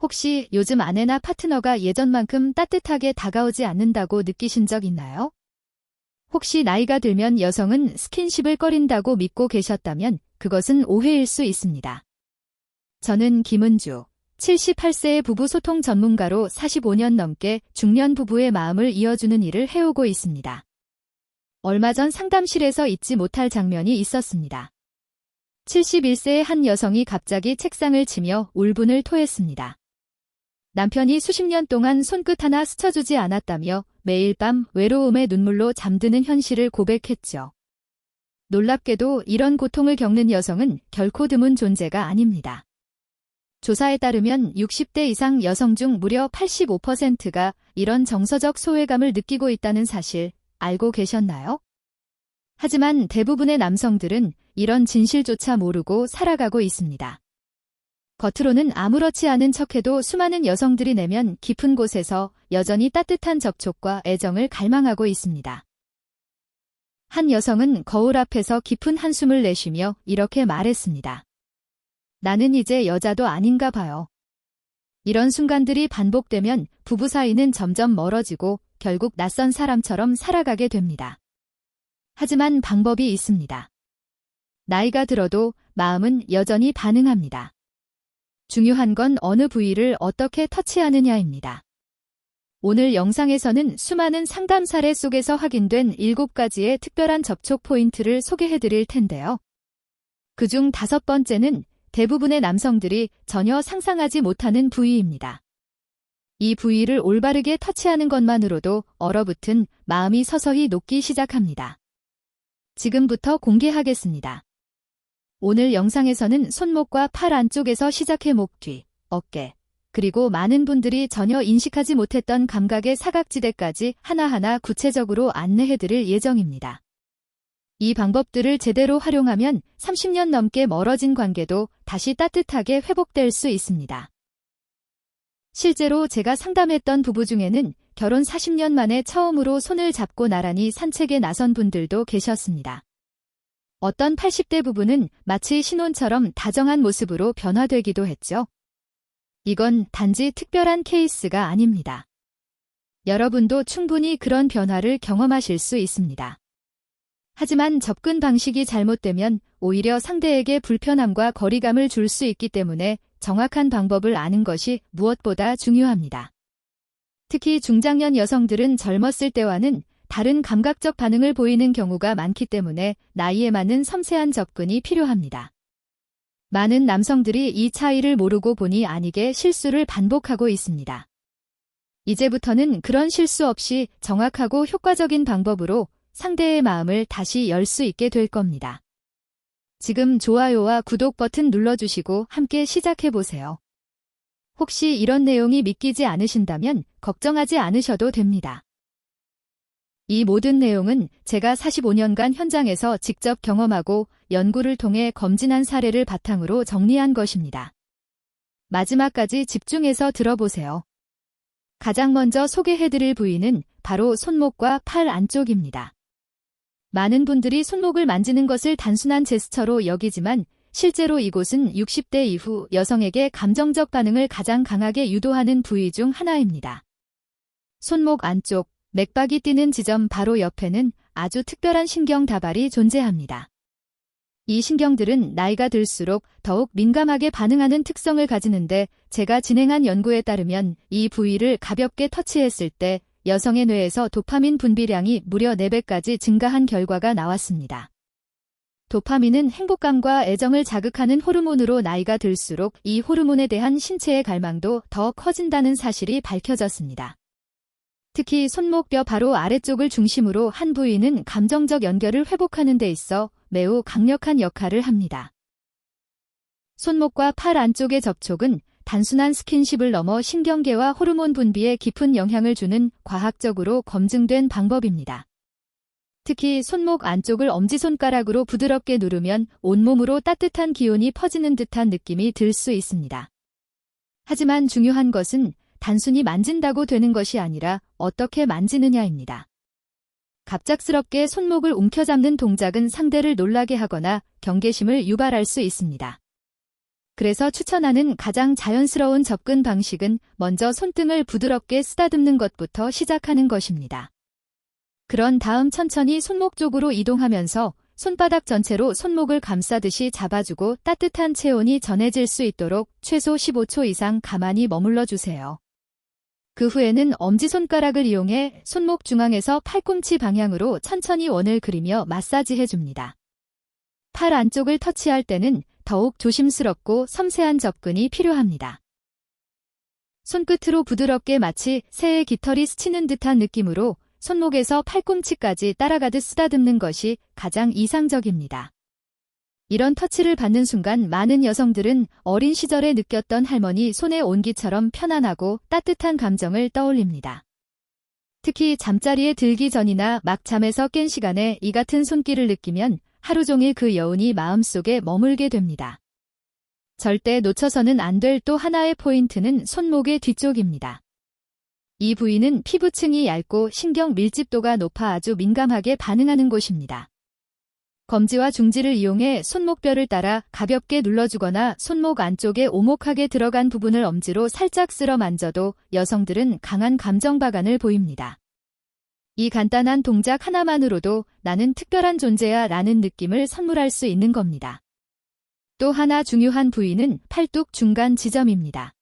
혹시 요즘 아내나 파트너가 예전만큼 따뜻하게 다가오지 않는다고 느끼신 적 있나요? 혹시 나이가 들면 여성은 스킨십을 꺼린다고 믿고 계셨다면 그것은 오해일 수 있습니다. 저는 김은주, 78세의 부부 소통 전문가로 45년 넘게 중년 부부의 마음을 이어주는 일을 해오고 있습니다. 얼마 전 상담실에서 잊지 못할 장면이 있었습니다. 71세의 한 여성이 갑자기 책상을 치며 울분을 토했습니다. 남편이 수십 년 동안 손끝 하나 스쳐주지 않았다며 매일 밤 외로움의 눈물로 잠드는 현실을 고백했죠. 놀랍게도 이런 고통을 겪는 여성은 결코 드문 존재가 아닙니다. 조사에 따르면 60대 이상 여성 중 무려 85%가 이런 정서적 소외감을 느끼고 있다는 사실 알고 계셨나요? 하지만 대부분의 남성들은 이런 진실조차 모르고 살아가고 있습니다. 겉으로는 아무렇지 않은 척해도 수많은 여성들이 내면 깊은 곳에서 여전히 따뜻한 접촉과 애정을 갈망하고 있습니다. 한 여성은 거울 앞에서 깊은 한숨을 내쉬며 이렇게 말했습니다. 나는 이제 여자도 아닌가 봐요. 이런 순간들이 반복되면 부부 사이는 점점 멀어지고 결국 낯선 사람처럼 살아가게 됩니다. 하지만 방법이 있습니다. 나이가 들어도 마음은 여전히 반응합니다. 중요한 건 어느 부위를 어떻게 터치하느냐입니다. 오늘 영상에서는 수많은 상담 사례 속에서 확인된 7가지의 특별한 접촉 포인트를 소개해드릴 텐데요. 그중 5번째는 대부분의 남성들이 전혀 상상하지 못하는 부위입니다. 이 부위를 올바르게 터치하는 것만으로도 얼어붙은 마음이 서서히 녹기 시작합니다. 지금부터 공개하겠습니다. 오늘 영상에서는 손목과 팔 안쪽에서 시작해 목 뒤, 어깨, 그리고 많은 분들이 전혀 인식하지 못했던 감각의 사각지대까지 하나하나 구체적으로 안내해드릴 예정입니다. 이 방법들을 제대로 활용하면 30년 넘게 멀어진 관계도 다시 따뜻하게 회복될 수 있습니다. 실제로 제가 상담했던 부부 중에는 결혼 40년 만에 처음으로 손을 잡고 나란히 산책에 나선 분들도 계셨습니다. 어떤 80대 부부는 마치 신혼처럼 다정한 모습으로 변화되기도 했죠. 이건 단지 특별한 케이스가 아닙니다. 여러분도 충분히 그런 변화를 경험하실 수 있습니다. 하지만 접근 방식이 잘못되면 오히려 상대에게 불편함과 거리감을 줄 수 있기 때문에 정확한 방법을 아는 것이 무엇보다 중요합니다. 특히 중장년 여성들은 젊었을 때와는 다른 감각적 반응을 보이는 경우가 많기 때문에 나이에 맞는 섬세한 접근이 필요합니다. 많은 남성들이 이 차이를 모르고 보니 아니게 실수를 반복하고 있습니다. 이제부터는 그런 실수 없이 정확하고 효과적인 방법으로 상대의 마음을 다시 열 수 있게 될 겁니다. 지금 좋아요와 구독 버튼 눌러주시고 함께 시작해보세요. 혹시 이런 내용이 믿기지 않으신다면 걱정하지 않으셔도 됩니다. 이 모든 내용은 제가 45년간 현장에서 직접 경험하고 연구를 통해 검진한 사례를 바탕으로 정리한 것입니다. 마지막까지 집중해서 들어보세요. 가장 먼저 소개해드릴 부위는 바로 손목과 팔 안쪽입니다. 많은 분들이 손목을 만지는 것을 단순한 제스처로 여기지만 실제로 이곳은 60대 이후 여성에게 감정적 반응을 가장 강하게 유도하는 부위 중 하나입니다. 손목 안쪽, 맥박이 뛰는 지점 바로 옆에는 아주 특별한 신경 다발이 존재합니다. 이 신경들은 나이가 들수록 더욱 민감하게 반응하는 특성을 가지는데 제가 진행한 연구에 따르면 이 부위를 가볍게 터치했을 때 여성의 뇌에서 도파민 분비량이 무려 4배까지 증가한 결과가 나왔습니다. 도파민은 행복감과 애정을 자극하는 호르몬으로 나이가 들수록 이 호르몬에 대한 신체의 갈망도 더 커진다는 사실이 밝혀졌습니다. 특히 손목뼈 바로 아래쪽을 중심으로 한 부위는 감정적 연결을 회복하는 데 있어 매우 강력한 역할을 합니다. 손목과 팔 안쪽의 접촉은 단순한 스킨십을 넘어 신경계와 호르몬 분비에 깊은 영향을 주는 과학적으로 검증된 방법입니다. 특히 손목 안쪽을 엄지손가락으로 부드럽게 누르면 온몸으로 따뜻한 기운이 퍼지는 듯한 느낌이 들 수 있습니다. 하지만 중요한 것은 단순히 만진다고 되는 것이 아니라 어떻게 만지느냐입니다. 갑작스럽게 손목을 움켜잡는 동작은 상대를 놀라게 하거나 경계심을 유발할 수 있습니다. 그래서 추천하는 가장 자연스러운 접근 방식은 먼저 손등을 부드럽게 쓰다듬는 것부터 시작하는 것입니다. 그런 다음 천천히 손목 쪽으로 이동하면서 손바닥 전체로 손목을 감싸듯이 잡아주고 따뜻한 체온이 전해질 수 있도록 최소 15초 이상 가만히 머물러 주세요. 그 후에는 엄지손가락을 이용해 손목 중앙에서 팔꿈치 방향으로 천천히 원을 그리며 마사지해 줍니다. 팔 안쪽을 터치할 때는 더욱 조심스럽고 섬세한 접근이 필요합니다. 손끝으로 부드럽게 마치 새의 깃털이 스치는 듯한 느낌으로 손목에서 팔꿈치까지 따라가듯 쓰다듬는 것이 가장 이상적입니다. 이런 터치를 받는 순간 많은 여성들은 어린 시절에 느꼈던 할머니 손의 온기처럼 편안하고 따뜻한 감정을 떠올립니다. 특히 잠자리에 들기 전이나 막 잠에서 깬 시간에 이 같은 손길을 느끼면 하루 종일 그 여운이 마음속에 머물게 됩니다. 절대 놓쳐서는 안 될 또 하나의 포인트는 손목의 뒤쪽입니다. 이 부위는 피부층이 얇고 신경 밀집도가 높아 아주 민감하게 반응하는 곳입니다. 검지와 중지를 이용해 손목뼈를 따라 가볍게 눌러주거나 손목 안쪽에 오목하게 들어간 부분을 엄지로 살짝 쓸어 만져도 여성들은 강한 감정 발현을 보입니다. 이 간단한 동작 하나만으로도 나는 특별한 존재야 라는 느낌을 선물할 수 있는 겁니다. 또 하나 중요한 부위는 팔뚝 중간 지점입니다.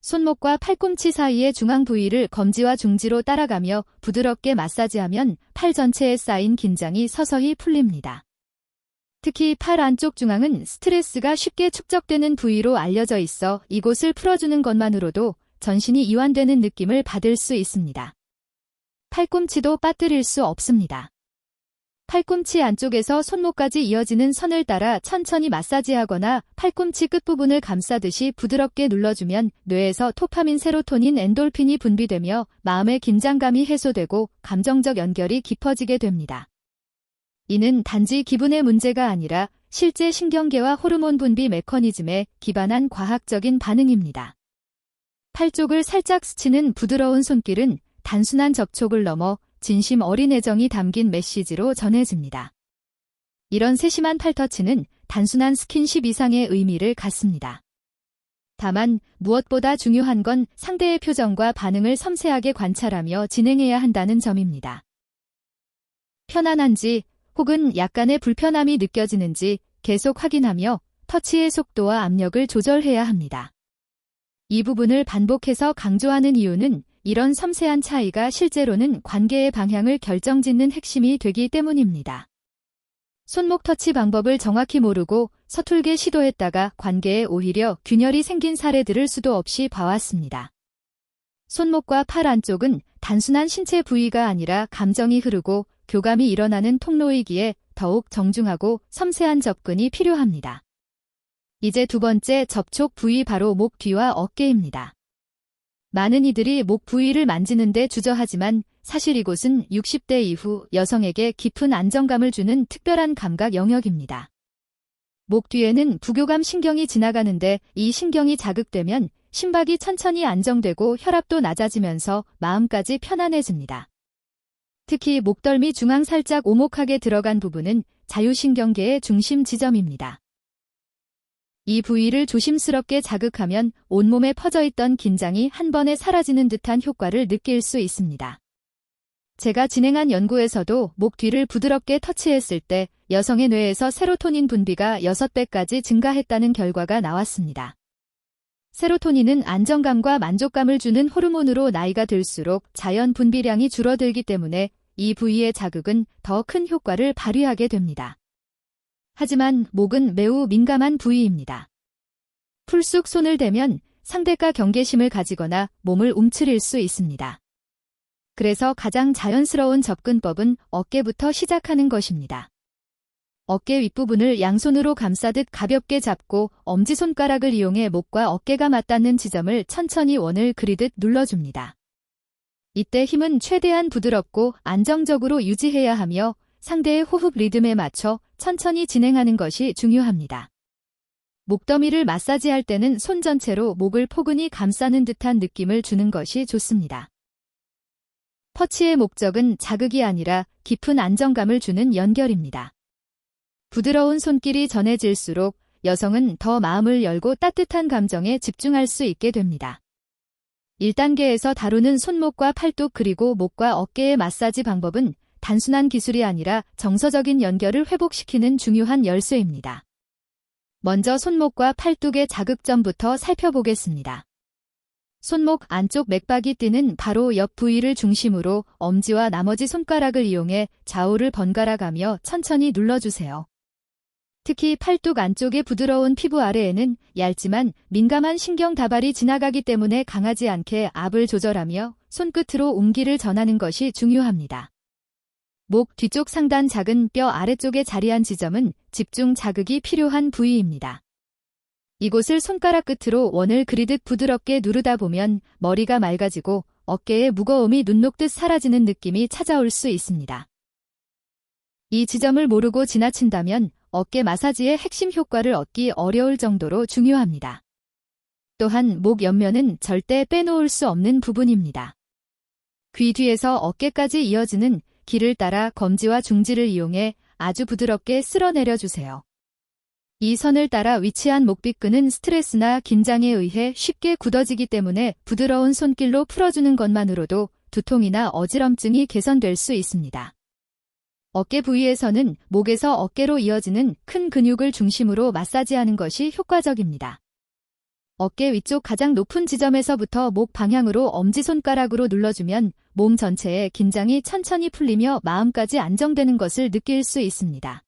손목과 팔꿈치 사이의 중앙 부위를 검지와 중지로 따라가며 부드럽게 마사지하면 팔 전체에 쌓인 긴장이 서서히 풀립니다. 특히 팔 안쪽 중앙은 스트레스가 쉽게 축적되는 부위로 알려져 있어 이곳을 풀어주는 것만으로도 전신이 이완되는 느낌을 받을 수 있습니다. 팔꿈치도 빠뜨릴 수 없습니다. 팔꿈치 안쪽에서 손목까지 이어지는 선을 따라 천천히 마사지하거나 팔꿈치 끝부분을 감싸듯이 부드럽게 눌러주면 뇌에서 도파민, 세로토닌, 엔돌핀이 분비되며 마음의 긴장감이 해소되고 감정적 연결이 깊어지게 됩니다. 이는 단지 기분의 문제가 아니라 실제 신경계와 호르몬 분비 메커니즘에 기반한 과학적인 반응입니다. 팔 쪽을 살짝 스치는 부드러운 손길은 단순한 접촉을 넘어 진심 어린 애정이 담긴 메시지로 전해집니다. 이런 세심한 팔터치는 단순한 스킨십 이상의 의미를 갖습니다. 다만 무엇보다 중요한 건 상대의 표정과 반응을 섬세하게 관찰하며 진행해야 한다는 점입니다. 편안한지 혹은 약간의 불편함이 느껴지는지 계속 확인하며 터치의 속도와 압력을 조절해야 합니다. 이 부분을 반복해서 강조하는 이유는 이런 섬세한 차이가 실제로는 관계의 방향을 결정짓는 핵심이 되기 때문입니다. 손목 터치 방법을 정확히 모르고 서툴게 시도했다가 관계에 오히려 균열이 생긴 사례들을 수도 없이 봐왔습니다. 손목과 팔 안쪽은 단순한 신체 부위가 아니라 감정이 흐르고 교감이 일어나는 통로이기에 더욱 정중하고 섬세한 접근이 필요합니다. 이제 두 번째 접촉 부위 바로 목 뒤와 어깨입니다. 많은 이들이 목 부위를 만지는데 주저하지만 사실 이곳은 60대 이후 여성에게 깊은 안정감을 주는 특별한 감각 영역입니다. 목 뒤에는 부교감 신경이 지나가는데 이 신경이 자극되면 심박이 천천히 안정되고 혈압도 낮아지면서 마음까지 편안해집니다. 특히 목덜미 중앙 살짝 오목하게 들어간 부분은 자유신경계의 중심 지점입니다. 이 부위를 조심스럽게 자극하면 온몸에 퍼져있던 긴장이 한 번에 사라지는 듯한 효과를 느낄 수 있습니다. 제가 진행한 연구에서도 목 뒤를 부드럽게 터치했을 때 여성의 뇌에서 세로토닌 분비가 6배까지 증가했다는 결과가 나왔습니다. 세로토닌은 안정감과 만족감을 주는 호르몬으로 나이가 들수록 자연 분비량이 줄어들기 때문에 이 부위의 자극은 더 큰 효과를 발휘하게 됩니다. 하지만 목은 매우 민감한 부위입니다. 풀쑥 손을 대면 상대가 경계심을 가지거나 몸을 움츠릴 수 있습니다. 그래서 가장 자연스러운 접근법은 어깨부터 시작하는 것입니다. 어깨 윗부분을 양손으로 감싸듯 가볍게 잡고 엄지손가락을 이용해 목과 어깨가 맞닿는 지점을 천천히 원을 그리듯 눌러줍니다. 이때 힘은 최대한 부드럽고 안정적으로 유지해야 하며 상대의 호흡 리듬에 맞춰 천천히 진행하는 것이 중요합니다. 목더미를 마사지할 때는 손 전체로 목을 포근히 감싸는 듯한 느낌을 주는 것이 좋습니다. 터치의 목적은 자극이 아니라 깊은 안정감을 주는 연결입니다. 부드러운 손길이 전해질수록 여성은 더 마음을 열고 따뜻한 감정에 집중할 수 있게 됩니다. 1단계에서 다루는 손목과 팔뚝 그리고 목과 어깨의 마사지 방법은 단순한 기술이 아니라 정서적인 연결을 회복시키는 중요한 열쇠입니다. 먼저 손목과 팔뚝의 자극점부터 살펴보겠습니다. 손목 안쪽 맥박이 뛰는 바로 옆 부위를 중심으로 엄지와 나머지 손가락을 이용해 좌우를 번갈아 가며 천천히 눌러주세요. 특히 팔뚝 안쪽의 부드러운 피부 아래에는 얇지만 민감한 신경 다발이 지나가기 때문에 강하지 않게 압을 조절하며 손끝으로 온기를 전하는 것이 중요합니다. 목 뒤쪽 상단 작은 뼈 아래쪽에 자리한 지점은 집중 자극이 필요한 부위입니다. 이곳을 손가락 끝으로 원을 그리듯 부드럽게 누르다 보면 머리가 맑아지고 어깨의 무거움이 눈 녹듯 사라지는 느낌이 찾아올 수 있습니다. 이 지점을 모르고 지나친다면 어깨 마사지의 핵심 효과를 얻기 어려울 정도로 중요합니다. 또한 목 옆면은 절대 빼놓을 수 없는 부분입니다. 귀 뒤에서 어깨까지 이어지는 길을 따라 검지와 중지를 이용해 아주 부드럽게 쓸어내려주세요. 이 선을 따라 위치한 목빗근은 스트레스나 긴장에 의해 쉽게 굳어지기 때문에 부드러운 손길로 풀어주는 것만으로도 두통이나 어지럼증이 개선될 수 있습니다. 어깨 부위에서는 목에서 어깨로 이어지는 큰 근육을 중심으로 마사지하는 것이 효과적입니다. 어깨 위쪽 가장 높은 지점에서부터 목 방향으로 엄지손가락으로 눌러주면 몸 전체의 긴장이 천천히 풀리며 마음까지 안정되는 것을 느낄 수 있습니다.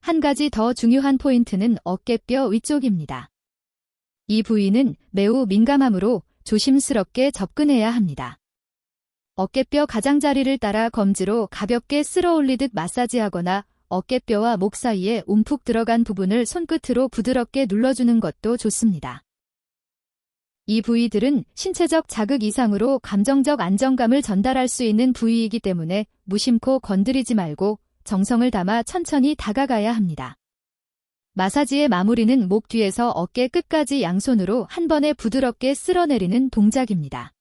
한 가지 더 중요한 포인트는 어깨뼈 위쪽입니다. 이 부위는 매우 민감하므로 조심스럽게 접근해야 합니다. 어깨뼈 가장자리를 따라 검지로 가볍게 쓸어 올리듯 마사지하거나 어깨뼈와 목 사이에 움푹 들어간 부분을 손끝으로 부드럽게 눌러주는 것도 좋습니다. 이 부위들은 신체적 자극 이상으로 감정적 안정감을 전달할 수 있는 부위이기 때문에 무심코 건드리지 말고 정성을 담아 천천히 다가가야 합니다. 마사지의 마무리는 목 뒤에서 어깨 끝까지 양손으로 한 번에 부드럽게 쓸어내리는 동작입니다.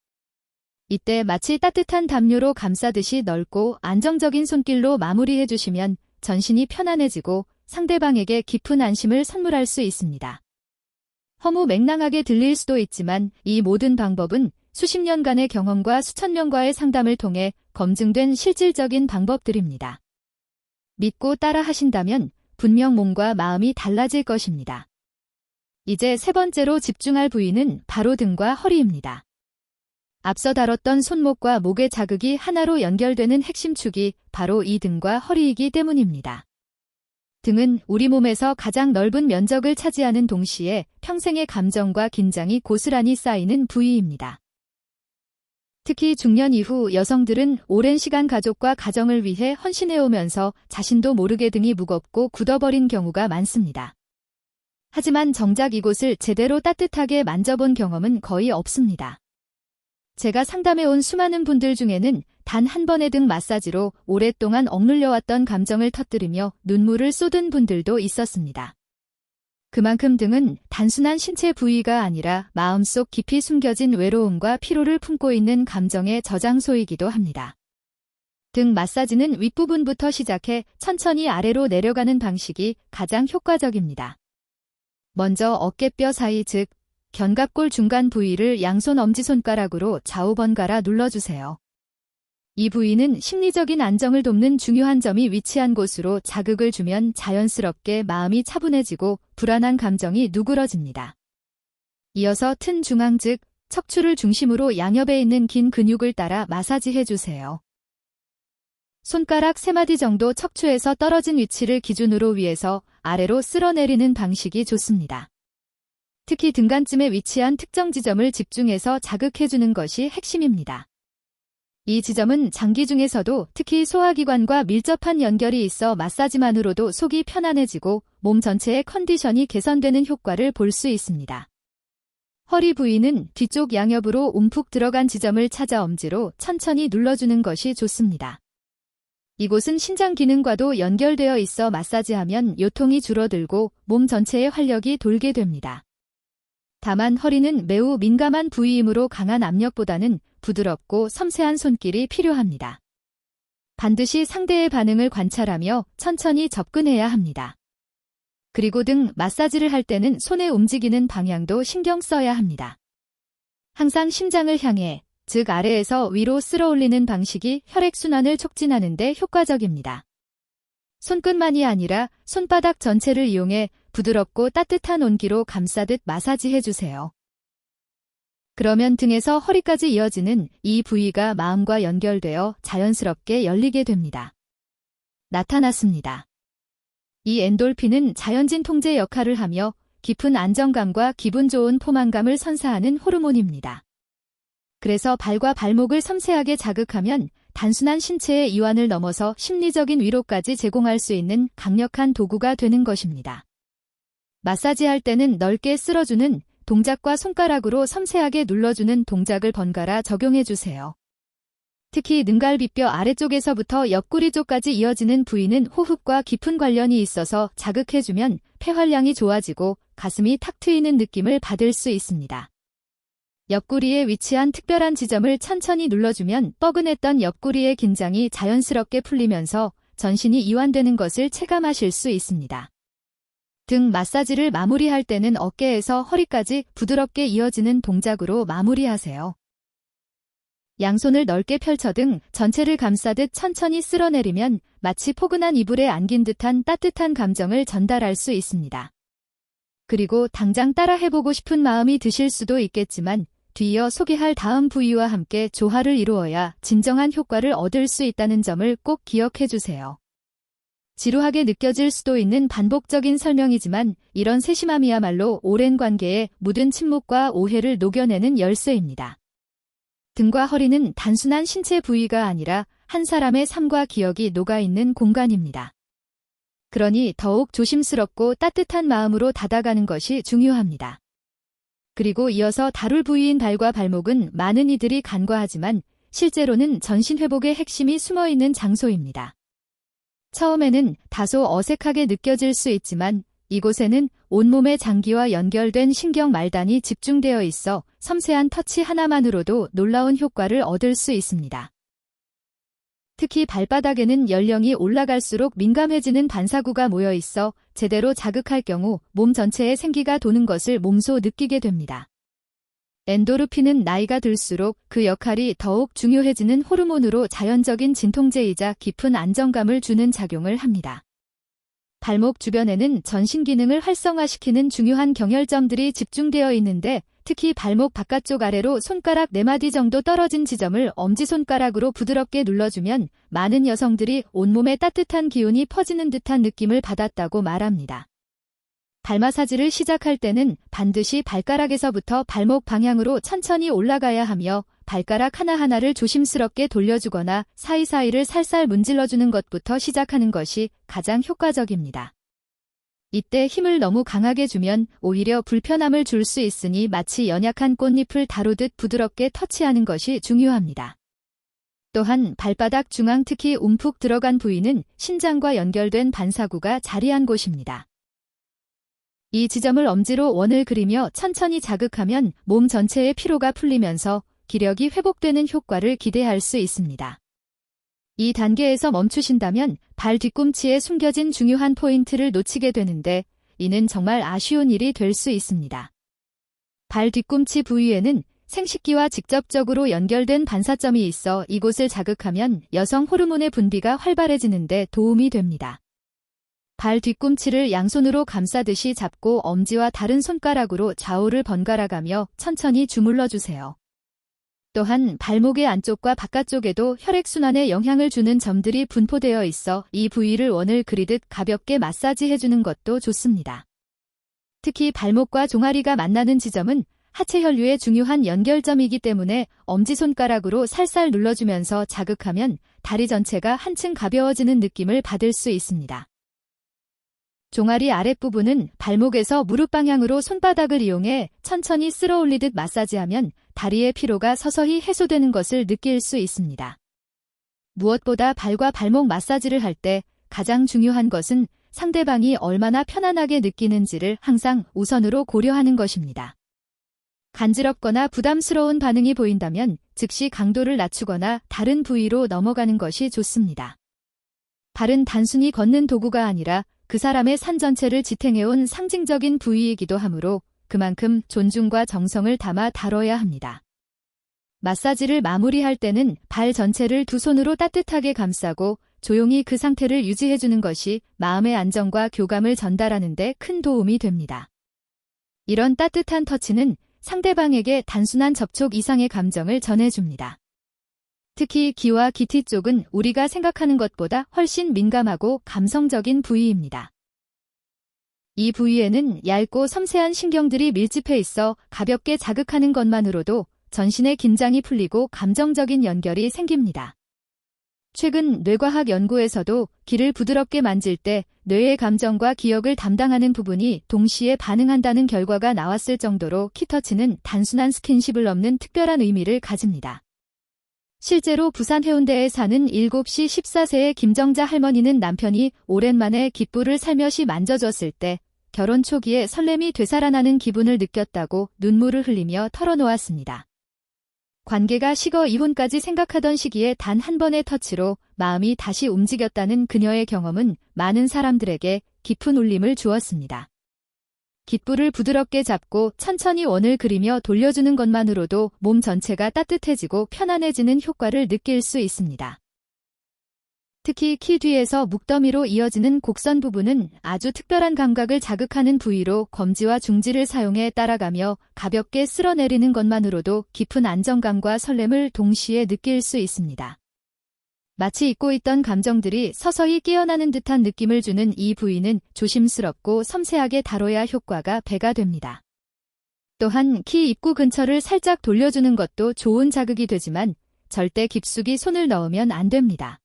이때 마치 따뜻한 담요로 감싸듯이 넓고 안정적인 손길로 마무리해주시면 전신이 편안해지고 상대방에게 깊은 안심을 선물할 수 있습니다. 허무맹랑하게 들릴 수도 있지만 이 모든 방법은 수십 년간의 경험과 수천 명과의 상담을 통해 검증된 실질적인 방법들입니다. 믿고 따라 하신다면 분명 몸과 마음이 달라질 것입니다. 이제 세 번째로 집중할 부위는 바로 등과 허리입니다. 앞서 다뤘던 손목과 목의 자극이 하나로 연결되는 핵심 축이 바로 이 등과 허리이기 때문입니다. 등은 우리 몸에서 가장 넓은 면적을 차지하는 동시에 평생의 감정과 긴장이 고스란히 쌓이는 부위입니다. 특히 중년 이후 여성들은 오랜 시간 가족과 가정을 위해 헌신해오면서 자신도 모르게 등이 무겁고 굳어버린 경우가 많습니다. 하지만 정작 이곳을 제대로 따뜻하게 만져본 경험은 거의 없습니다. 제가 상담해온 수많은 분들 중에는 단 한 번의 등 마사지로 오랫동안 억눌려왔던 감정을 터뜨리며 눈물을 쏟은 분들도 있었습니다. 그만큼 등은 단순한 신체 부위가 아니라 마음속 깊이 숨겨진 외로움과 피로를 품고 있는 감정의 저장소이기도 합니다. 등 마사지는 윗부분부터 시작해 천천히 아래로 내려가는 방식이 가장 효과적입니다. 먼저 어깨뼈 사이 즉 견갑골 중간 부위를 양손 엄지손가락으로 좌우 번갈아 눌러주세요. 이 부위는 심리적인 안정을 돕는 중요한 점이 위치한 곳으로 자극을 주면 자연스럽게 마음이 차분해지고 불안한 감정이 누그러집니다. 이어서 튼 중앙 즉 척추를 중심으로 양옆에 있는 긴 근육을 따라 마사지해주세요. 손가락 3마디 정도 척추에서 떨어진 위치를 기준으로 위에서 아래로 쓸어내리는 방식이 좋습니다. 특히 등간쯤에 위치한 특정 지점을 집중해서 자극해주는 것이 핵심입니다. 이 지점은 장기 중에서도 특히 소화기관과 밀접한 연결이 있어 마사지만으로도 속이 편안해지고 몸 전체의 컨디션이 개선되는 효과를 볼 수 있습니다. 허리 부위는 뒤쪽 양옆으로 움푹 들어간 지점을 찾아 엄지로 천천히 눌러주는 것이 좋습니다. 이곳은 신장 기능과도 연결되어 있어 마사지하면 요통이 줄어들고 몸 전체의 활력이 돌게 됩니다. 다만 허리는 매우 민감한 부위이므로 강한 압력보다는 부드럽고 섬세한 손길이 필요합니다. 반드시 상대의 반응을 관찰하며 천천히 접근해야 합니다. 그리고 등 마사지를 할 때는 손의 움직이는 방향도 신경 써야 합니다. 항상 심장을 향해, 즉 아래에서 위로 쓸어 올리는 방식이 혈액순환을 촉진하는 데 효과적입니다. 손끝만이 아니라 손바닥 전체를 이용해 부드럽고 따뜻한 온기로 감싸듯 마사지해주세요. 그러면 등에서 허리까지 이어지는 이 부위가 마음과 연결되어 자연스럽게 열리게 됩니다. 나타났습니다. 이 엔돌핀은 자연진 통제 역할을 하며 깊은 안정감과 기분 좋은 포만감을 선사하는 호르몬입니다. 그래서 발과 발목을 섬세하게 자극하면 단순한 신체의 이완을 넘어서 심리적인 위로까지 제공할 수 있는 강력한 도구가 되는 것입니다. 마사지할 때는 넓게 쓸어주는 동작과 손가락으로 섬세하게 눌러주는 동작을 번갈아 적용해주세요. 특히 등갈비뼈 아래쪽에서부터 옆구리 쪽까지 이어지는 부위는 호흡과 깊은 관련이 있어서 자극해주면 폐활량이 좋아지고 가슴이 탁 트이는 느낌을 받을 수 있습니다. 옆구리에 위치한 특별한 지점을 천천히 눌러주면 뻐근했던 옆구리의 긴장이 자연스럽게 풀리면서 전신이 이완되는 것을 체감하실 수 있습니다. 등 마사지를 마무리할 때는 어깨에서 허리까지 부드럽게 이어지는 동작으로 마무리하세요. 양손을 넓게 펼쳐 등 전체를 감싸듯 천천히 쓸어내리면 마치 포근한 이불에 안긴 듯한 따뜻한 감정을 전달할 수 있습니다. 그리고 당장 따라 해보고 싶은 마음이 드실 수도 있겠지만 뒤이어 소개할 다음 부위와 함께 조화를 이루어야 진정한 효과를 얻을 수 있다는 점을 꼭 기억해 주세요. 지루하게 느껴질 수도 있는 반복적인 설명이지만 이런 세심함이야말로 오랜 관계에 묻은 침묵과 오해를 녹여내는 열쇠입니다. 등과 허리는 단순한 신체 부위가 아니라 한 사람의 삶과 기억이 녹아있는 공간입니다. 그러니 더욱 조심스럽고 따뜻한 마음으로 다가가는 것이 중요합니다. 그리고 이어서 다룰 부위인 발과 발목은 많은 이들이 간과하지만 실제로는 전신 회복의 핵심이 숨어있는 장소입니다. 처음에는 다소 어색하게 느껴질 수 있지만 이곳에는 온몸의 장기와 연결된 신경 말단이 집중되어 있어 섬세한 터치 하나만으로도 놀라운 효과를 얻을 수 있습니다. 특히 발바닥에는 연령이 올라갈수록 민감해지는 반사구가 모여 있어 제대로 자극할 경우 몸 전체에 생기가 도는 것을 몸소 느끼게 됩니다. 엔도르핀은 나이가 들수록 그 역할이 더욱 중요해지는 호르몬으로 자연적인 진통제이자 깊은 안정감을 주는 작용을 합니다. 발목 주변에는 전신 기능을 활성화시키는 중요한 경혈점들이 집중되어 있는데 특히 발목 바깥쪽 아래로 손가락 4마디 정도 떨어진 지점을 엄지손가락으로 부드럽게 눌러주면 많은 여성들이 온몸에 따뜻한 기운이 퍼지는 듯한 느낌을 받았다고 말합니다. 발 마사지를 시작할 때는 반드시 발가락에서부터 발목 방향으로 천천히 올라가야 하며 발가락 하나하나를 조심스럽게 돌려주거나 사이사이를 살살 문질러주는 것부터 시작하는 것이 가장 효과적입니다. 이때 힘을 너무 강하게 주면 오히려 불편함을 줄 수 있으니 마치 연약한 꽃잎을 다루듯 부드럽게 터치하는 것이 중요합니다. 또한 발바닥 중앙 특히 움푹 들어간 부위는 신장과 연결된 반사구가 자리한 곳입니다. 이 지점을 엄지로 원을 그리며 천천히 자극하면 몸 전체의 피로가 풀리면서 기력이 회복되는 효과를 기대할 수 있습니다. 이 단계에서 멈추신다면 발 뒤꿈치에 숨겨진 중요한 포인트를 놓치게 되는데 이는 정말 아쉬운 일이 될 수 있습니다. 발 뒤꿈치 부위에는 생식기와 직접적으로 연결된 반사점이 있어 이곳을 자극하면 여성 호르몬의 분비가 활발해지는 데 도움이 됩니다. 발 뒤꿈치를 양손으로 감싸듯이 잡고 엄지와 다른 손가락으로 좌우를 번갈아 가며 천천히 주물러 주세요. 또한 발목의 안쪽과 바깥쪽에도 혈액순환에 영향을 주는 점들이 분포되어 있어 이 부위를 원을 그리듯 가볍게 마사지해주는 것도 좋습니다. 특히 발목과 종아리가 만나는 지점은 하체 혈류의 중요한 연결점이기 때문에 엄지손가락으로 살살 눌러주면서 자극하면 다리 전체가 한층 가벼워지는 느낌을 받을 수 있습니다. 종아리 아랫부분은 발목에서 무릎 방향으로 손바닥을 이용해 천천히 쓸어 올리듯 마사지하면 다리의 피로가 서서히 해소되는 것을 느낄 수 있습니다. 무엇보다 발과 발목 마사지를 할 때 가장 중요한 것은 상대방이 얼마나 편안하게 느끼는지를 항상 우선으로 고려하는 것입니다. 간지럽거나 부담스러운 반응이 보인다면 즉시 강도를 낮추거나 다른 부위로 넘어가는 것이 좋습니다. 발은 단순히 걷는 도구가 아니라 그 사람의 삶 전체를 지탱해온 상징적인 부위이기도 하므로 그만큼 존중과 정성을 담아 다뤄야 합니다. 마사지를 마무리할 때는 발 전체를 두 손으로 따뜻하게 감싸고 조용히 그 상태를 유지해주는 것이 마음의 안정과 교감을 전달하는 데 큰 도움이 됩니다. 이런 따뜻한 터치는 상대방에게 단순한 접촉 이상의 감정을 전해줍니다. 특히 귀와 기티 쪽은 우리가 생각하는 것보다 훨씬 민감하고 감성적인 부위입니다. 이 부위에는 얇고 섬세한 신경들이 밀집해 있어 가볍게 자극하는 것만으로도 전신의 긴장이 풀리고 감정적인 연결이 생깁니다. 최근 뇌과학 연구에서도 귀를 부드럽게 만질 때 뇌의 감정과 기억을 담당하는 부분이 동시에 반응한다는 결과가 나왔을 정도로 키터치는 단순한 스킨십을 넘는 특별한 의미를 가집니다. 실제로 부산 해운대에 사는 7시 14세의 김정자 할머니는 남편이 오랜만에 깃불을 살며시 만져줬을 때 결혼 초기에 설렘이 되살아나는 기분을 느꼈다고 눈물을 흘리며 털어놓았습니다. 관계가 식어 이혼까지 생각하던 시기에 단 한 번의 터치로 마음이 다시 움직였다는 그녀의 경험은 많은 사람들에게 깊은 울림을 주었습니다. 깃불을 부드럽게 잡고 천천히 원을 그리며 돌려주는 것만으로도 몸 전체가 따뜻해지고 편안해지는 효과를 느낄 수 있습니다. 특히 키 뒤에서 목더미로 이어지는 곡선 부분은 아주 특별한 감각을 자극하는 부위로 검지와 중지를 사용해 따라가며 가볍게 쓸어내리는 것만으로도 깊은 안정감과 설렘을 동시에 느낄 수 있습니다. 마치 잊고 있던 감정들이 서서히 깨어나는 듯한 느낌을 주는 이 부위는 조심스럽고 섬세하게 다뤄야 효과가 배가 됩니다. 또한 키 입구 근처를 살짝 돌려주는 것도 좋은 자극이 되지만 절대 깊숙이 손을 넣으면 안 됩니다.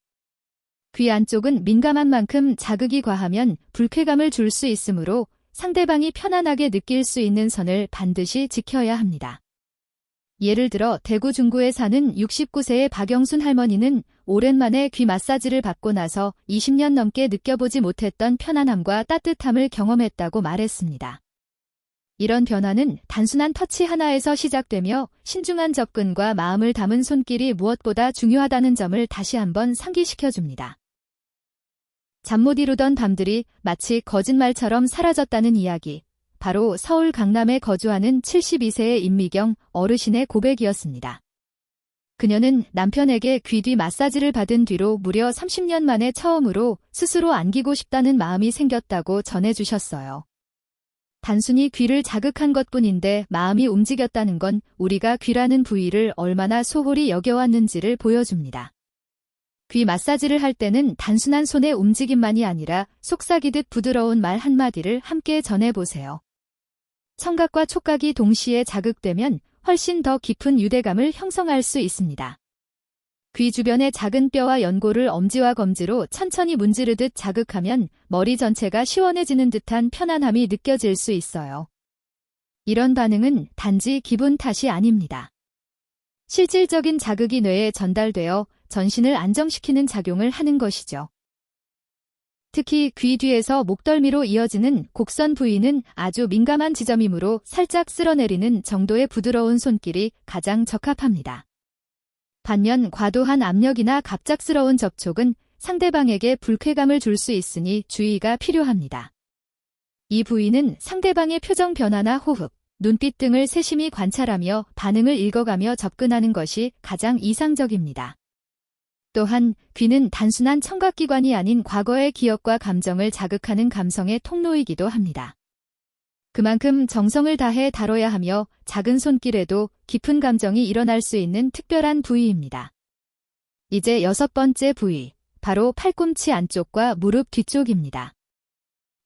귀 안쪽은 민감한 만큼 자극이 과하면 불쾌감을 줄 수 있으므로 상대방이 편안하게 느낄 수 있는 선을 반드시 지켜야 합니다. 예를 들어 대구 중구에 사는 69세의 박영순 할머니는 오랜만에 귀 마사지를 받고 나서 20년 넘게 느껴보지 못했던 편안함과 따뜻함을 경험했다고 말했습니다. 이런 변화는 단순한 터치 하나에서 시작되며 신중한 접근과 마음을 담은 손길이 무엇보다 중요하다는 점을 다시 한번 상기시켜줍니다. 잠 못 이루던 밤들이 마치 거짓말처럼 사라졌다는 이야기. 바로 서울 강남에 거주하는 72세의 임미경 어르신의 고백이었습니다. 그녀는 남편에게 귀 뒤 마사지를 받은 뒤로 무려 30년 만에 처음으로 스스로 안기고 싶다는 마음이 생겼다고 전해주셨어요. 단순히 귀를 자극한 것뿐인데 마음이 움직였다는 건 우리가 귀라는 부위를 얼마나 소홀히 여겨왔는지를 보여줍니다. 귀 마사지를 할 때는 단순한 손의 움직임만이 아니라 속삭이듯 부드러운 말 한마디를 함께 전해보세요. 청각과 촉각이 동시에 자극되면 훨씬 더 깊은 유대감을 형성할 수 있습니다. 귀 주변의 작은 뼈와 연골을 엄지와 검지로 천천히 문지르듯 자극하면 머리 전체가 시원해지는 듯한 편안함이 느껴질 수 있어요. 이런 반응은 단지 기분 탓이 아닙니다. 실질적인 자극이 뇌에 전달되어 전신을 안정시키는 작용을 하는 것이죠. 특히 귀 뒤에서 목덜미로 이어지는 곡선 부위는 아주 민감한 지점이므로 살짝 쓸어내리는 정도의 부드러운 손길이 가장 적합합니다. 반면 과도한 압력이나 갑작스러운 접촉은 상대방에게 불쾌감을 줄 수 있으니 주의가 필요합니다. 이 부위는 상대방의 표정 변화나 호흡, 눈빛 등을 세심히 관찰하며 반응을 읽어가며 접근하는 것이 가장 이상적입니다. 또한 귀는 단순한 청각기관이 아닌 과거의 기억과 감정을 자극하는 감성의 통로이기도 합니다. 그만큼 정성을 다해 다뤄야 하며 작은 손길에도 깊은 감정이 일어날 수 있는 특별한 부위입니다. 이제 6번째 부위, 바로 팔꿈치 안쪽과 무릎 뒤쪽입니다.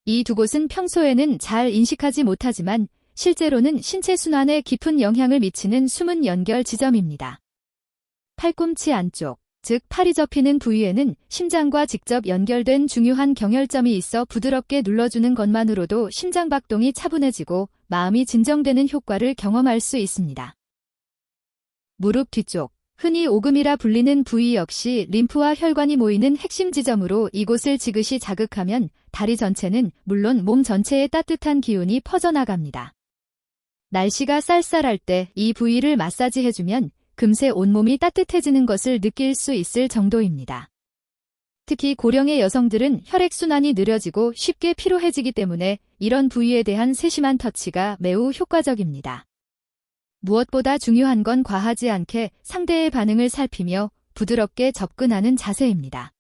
이 두 곳은 평소에는 잘 인식하지 못하지만 실제로는 신체 순환에 깊은 영향을 미치는 숨은 연결 지점입니다. 팔꿈치 안쪽, 즉 팔이 접히는 부위에는 심장과 직접 연결된 중요한 경혈점이 있어 부드럽게 눌러주는 것만으로도 심장박동이 차분해지고 마음이 진정되는 효과를 경험할 수 있습니다. 무릎 뒤쪽, 흔히 오금이라 불리는 부위 역시 림프와 혈관이 모이는 핵심 지점으로 이곳을 지그시 자극하면 다리 전체는 물론 몸 전체에 따뜻한 기운이 퍼져나갑니다. 날씨가 쌀쌀할 때 이 부위를 마사지해주면 금세 온몸이 따뜻해지는 것을 느낄 수 있을 정도입니다. 특히 고령의 여성들은 혈액순환이 느려지고 쉽게 피로해지기 때문에 이런 부위에 대한 세심한 터치가 매우 효과적입니다. 무엇보다 중요한 건 과하지 않게 상대의 반응을 살피며 부드럽게 접근하는 자세입니다.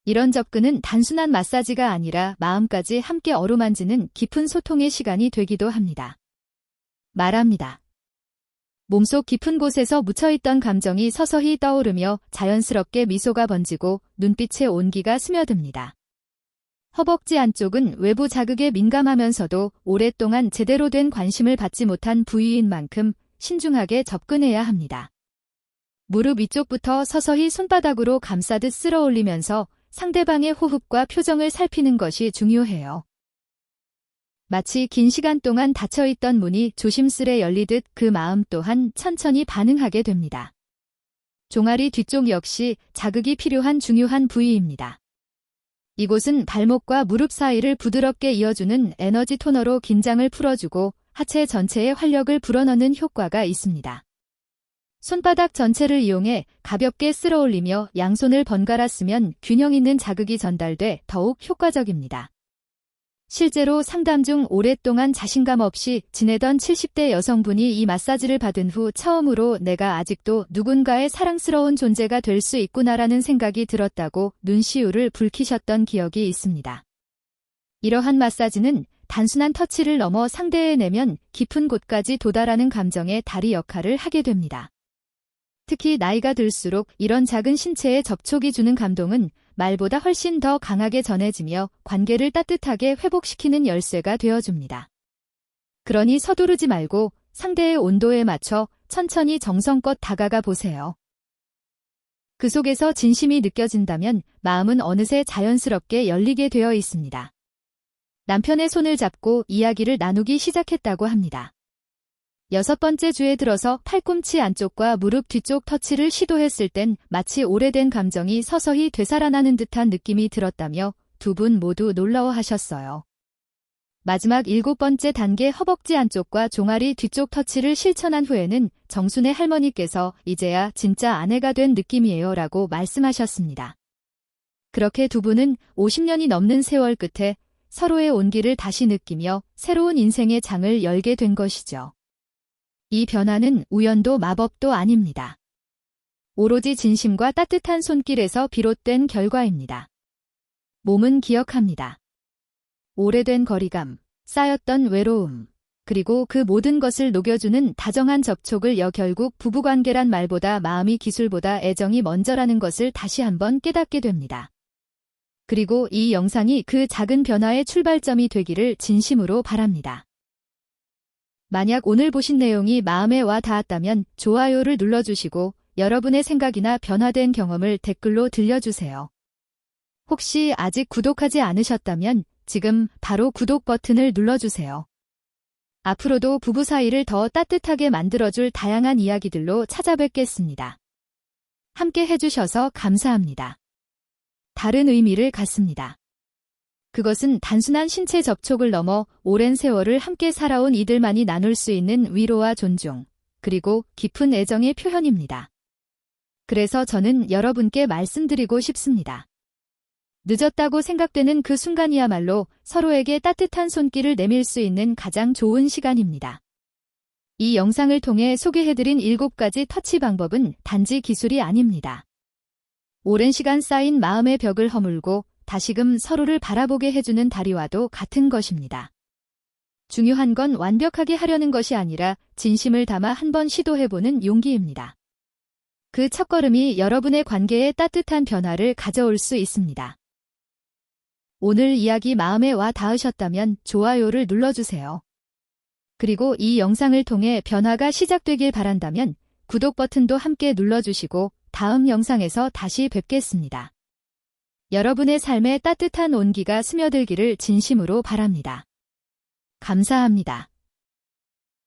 이런 접근은 단순한 마사지가 아니라 마음까지 함께 어루만지는 깊은 소통의 시간이 되기도 합니다. 말합니다. 몸속 깊은 곳에서 묻혀있던 감정이 서서히 떠오르며 자연스럽게 미소가 번지고 눈빛에 온기가 스며듭니다. 허벅지 안쪽은 외부 자극에 민감하면서도 오랫동안 제대로 된 관심을 받지 못한 부위인 만큼 신중하게 접근해야 합니다. 무릎 위쪽부터 서서히 손바닥으로 감싸듯 쓸어 올리면서 상대방의 호흡과 표정을 살피는 것이 중요해요. 마치 긴 시간 동안 닫혀있던 문이 조심스레 열리듯 그 마음 또한 천천히 반응하게 됩니다. 종아리 뒤쪽 역시 자극이 필요한 중요한 부위입니다. 이곳은 발목과 무릎 사이를 부드럽게 이어주는 에너지 토너로 긴장을 풀어주고 하체 전체에 활력을 불어넣는 효과가 있습니다. 손바닥 전체를 이용해 가볍게 쓸어 올리며 양손을 번갈아 쓰면 균형 있는 자극이 전달돼 더욱 효과적입니다. 실제로 상담 중 오랫동안 자신감 없이 지내던 70대 여성분이 이 마사지를 받은 후 처음으로 내가 아직도 누군가의 사랑스러운 존재가 될 수 있구나라는 생각이 들었다고 눈시울을 붉히셨던 기억이 있습니다. 이러한 마사지는 단순한 터치를 넘어 상대의 내면 깊은 곳까지 도달하는 감정의 다리 역할을 하게 됩니다. 특히 나이가 들수록 이런 작은 신체의 접촉이 주는 감동은 말보다 훨씬 더 강하게 전해지며 관계를 따뜻하게 회복시키는 열쇠가 되어줍니다. 그러니 서두르지 말고 상대의 온도에 맞춰 천천히 정성껏 다가가 보세요. 그 속에서 진심이 느껴진다면 마음은 어느새 자연스럽게 열리게 되어 있습니다. 남편의 손을 잡고 이야기를 나누기 시작했다고 합니다. 6번째 주에 들어서 팔꿈치 안쪽과 무릎 뒤쪽 터치를 시도했을 땐 마치 오래된 감정이 서서히 되살아나는 듯한 느낌이 들었다며 두 분 모두 놀라워하셨어요. 마지막 7번째 단계 허벅지 안쪽과 종아리 뒤쪽 터치를 실천한 후에는 정순의 할머니께서 이제야 진짜 아내가 된 느낌이에요 라고 말씀하셨습니다. 그렇게 두 분은 50년이 넘는 세월 끝에 서로의 온기를 다시 느끼며 새로운 인생의 장을 열게 된 것이죠. 이 변화는 우연도 마법도 아닙니다. 오로지 진심과 따뜻한 손길에서 비롯된 결과입니다. 몸은 기억합니다. 오래된 거리감, 쌓였던 외로움, 그리고 그 모든 것을 녹여주는 다정한 접촉을 결국 부부관계란 말보다 마음이 기술보다 애정이 먼저라는 것을 다시 한번 깨닫게 됩니다. 그리고 이 영상이 그 작은 변화의 출발점이 되기를 진심으로 바랍니다. 만약 오늘 보신 내용이 마음에 와 닿았다면 좋아요를 눌러주시고 여러분의 생각이나 변화된 경험을 댓글로 들려주세요. 혹시 아직 구독하지 않으셨다면 지금 바로 구독 버튼을 눌러주세요. 앞으로도 부부 사이를 더 따뜻하게 만들어줄 다양한 이야기들로 찾아뵙겠습니다. 함께 해주셔서 감사합니다. 다른 의미를 갖습니다. 그것은 단순한 신체 접촉을 넘어 오랜 세월을 함께 살아온 이들만이 나눌 수 있는 위로와 존중, 그리고 깊은 애정의 표현입니다. 그래서 저는 여러분께 말씀드리고 싶습니다. 늦었다고 생각되는 그 순간이야말로 서로에게 따뜻한 손길을 내밀 수 있는 가장 좋은 시간입니다. 이 영상을 통해 소개해드린 7가지 터치 방법은 단지 기술이 아닙니다. 오랜 시간 쌓인 마음의 벽을 허물고 다시금 서로를 바라보게 해주는 다리와도 같은 것입니다. 중요한 건 완벽하게 하려는 것이 아니라 진심을 담아 한번 시도해보는 용기입니다. 그 첫걸음이 여러분의 관계에 따뜻한 변화를 가져올 수 있습니다. 오늘 이야기 마음에 와 닿으셨다면 좋아요를 눌러주세요. 그리고 이 영상을 통해 변화가 시작되길 바란다면 구독 버튼도 함께 눌러주시고 다음 영상에서 다시 뵙겠습니다. 여러분의 삶에 따뜻한 온기가 스며들기를 진심으로 바랍니다. 감사합니다.